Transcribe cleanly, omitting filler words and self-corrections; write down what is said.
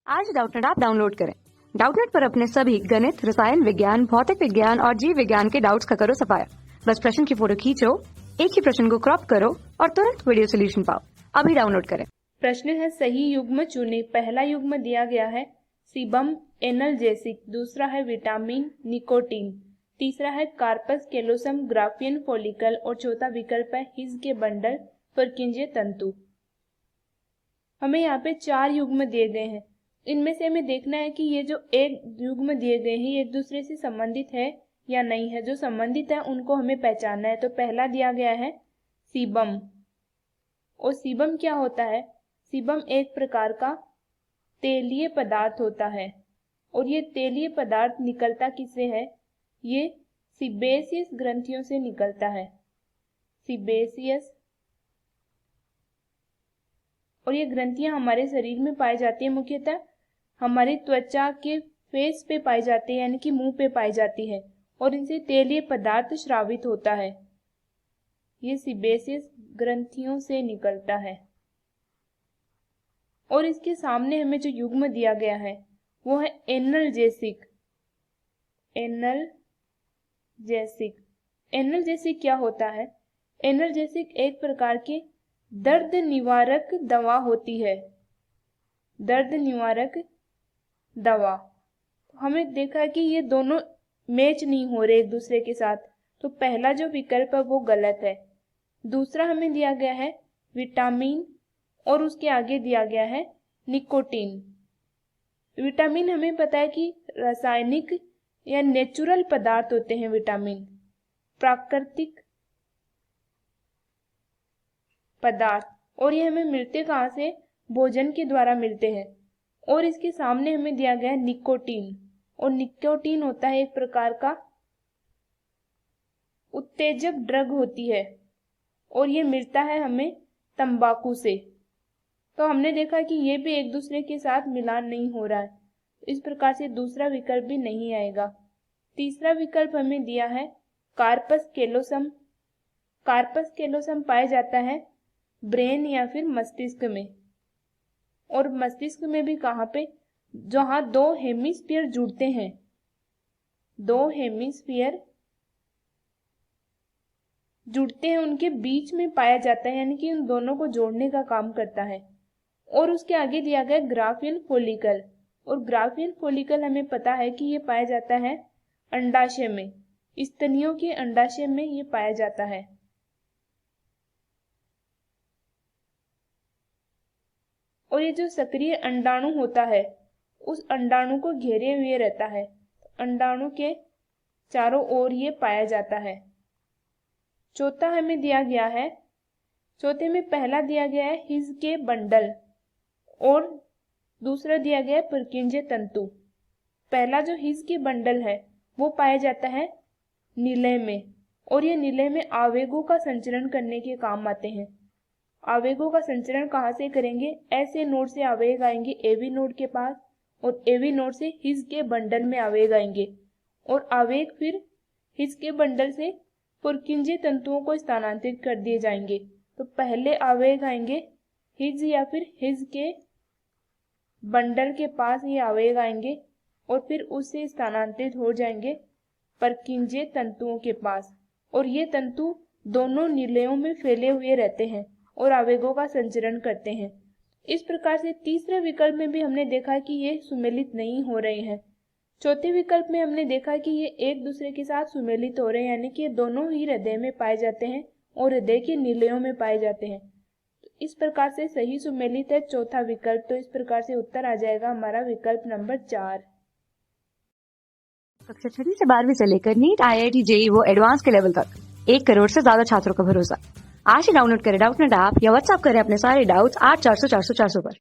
आज Doubtnut app download करें। Doubtnut पर अपने सभी गणित, रसायन विज्ञान, भौतिक विज्ञान और जीव विज्ञान के डाउट्स का करो सफाया। बस प्रश्न की फोटो खींचो, एक ही प्रश्न को क्रॉप करो और तुरंत वीडियो सोल्यूशन पाओ। अभी डाउनलोड करें। प्रश्न है सही युग्म चुने। पहला युग्म दिया गया है सीबम एनाल्जेसिक, दूसरा है विटामिन निकोटीन, तीसरा है कार्पस कैलोसम ग्राफियन फॉलिकल और चौथा विकल्प है हिज के बंडल परकिंजे तंतु। हमें यहाँ पे 4 युग्म दिए गए हैं। इनमें से हमें देखना है कि ये जो एक युग्म दिए गए हैं ये एक दूसरे से संबंधित है या नहीं है। जो संबंधित है उनको हमें पहचानना है। तो पहला दिया गया है सीबम। और सीबम क्या होता है? सीबम एक प्रकार का तेलीय पदार्थ होता है और ये तेलीय पदार्थ निकलता किससे है? ये सीबेसियस ग्रंथियों से निकलता है। सीबेसियस, और ये ग्रंथियां हमारे शरीर में पाई जाती है, मुख्यतः हमारी त्वचा के फेस पे पाई जाती है, यानी कि मुंह पे पाई जाती है और इनसे तेलीय पदार्थ स्रावित होता है। ये सीबेसियस ग्रंथियों से निकलता है। और इसके सामने हमें जो युग्म दिया गया है वो है एनाल्जेसिक। एनाल्जेसिक, एनाल्जेसिक क्या होता है? एनाल्जेसिक एक प्रकार की दर्द निवारक दवा होती है। दर्द निवारक दवा। हमें देखा है कि ये दोनों मैच नहीं हो रहे एक दूसरे के साथ, तो पहला जो विकल्प है वो गलत है। दूसरा हमें दिया गया है विटामिन और उसके आगे दिया गया है निकोटीन। विटामिन हमें पता है कि रासायनिक या नेचुरल पदार्थ होते हैं। विटामिन प्राकृतिक पदार्थ, और ये हमें मिलते कहाँ से? भोजन के द्वारा मिलते हैं। और इसके सामने हमें दिया गया है निकोटीन, और निकोटीन होता है एक प्रकार का उत्तेजक ड्रग होती है और ये मिलता है हमें तंबाकू से। तो हमने देखा कि ये भी एक दूसरे के साथ मिलान नहीं हो रहा है, इस प्रकार से दूसरा विकल्प भी नहीं आएगा। तीसरा विकल्प हमें दिया है कार्पस कैलोसम। कार्पस कैलोसम पाया जाता है ब्रेन या फिर मस्तिष्क में, और मस्तिष्क में भी कहाँ पे? जहाँ 2 हेमिस्फीयर जुड़ते हैं। 2 हेमिस्फीयर जुड़ते हैं, उनके बीच में पाया जाता है, यानी कि उन दोनों को जोड़ने का काम करता है। और उसके आगे दिया गया ग्राफियन फॉलिकल, और ग्राफियन फॉलिकल हमें पता है कि ये पाया जाता है अंडाशय में, स्तनियों के अंडाशय में ये पाया जाता है। और ये जो सक्रिय अंडाणु होता है उस अंडाणु को घेरे हुए रहता है। अंडाणु के चारों ओर ये पाया जाता है। चौथा हमें दिया गया है, चौथे में पहला दिया गया है हिज के बंडल और दूसरा दिया गया है परकिंजे तंतु। पहला जो हिज के बंडल है वो पाया जाता है निलय में, और ये निलय में आवेगों का संचरण करने के काम आते हैं। आवेगों का संचरण कहाँ से करेंगे? ऐसे नोड से आवेग आएंगे एवी नोड के पास, और एवी नोड से हिज के बंडल में आवेग आएंगे, और आवेग फिर हिज के बंडल से पुरकिंजे तंतुओं को स्थानांतरित कर दिए जाएंगे। तो पहले आवेग आएंगे हिज या फिर हिज के बंडल के पास, ये आवेग आएंगे और फिर उससे स्थानांतरित हो जाएंगे परकिंजे तंतुओं के पास, और ये तंतु दोनों निलयों में फैले हुए रहते हैं और आवेगों का संचरण करते हैं। इस प्रकार से तीसरे विकल्प में भी हमने देखा कि ये सुमेलित नहीं हो रहे हैं। चौथे विकल्प में हमने देखा कि ये एक दूसरे के साथ सुमेलित हो रहे हैं, यानी कि ये दोनों ही हृदय में पाए जाते हैं और हृदय के निलयों में पाए जाते हैं। तो इस प्रकार से सही सुमेलित है चौथा विकल्प। तो इस प्रकार से उत्तर आ जाएगा हमारा विकल्प नंबर 4। कक्षा 6 से 12वीं से लेकर नीट, IIT, JEE वो एडवांस के लेवल तक 1 करोड़ से ज्यादा छात्रों का भरोसा। आज ही डाउनलोड करें डाउटनेट ऐप या व्हाट्सएप करें अपने सारे डाउट्स 8400 400 400 पर।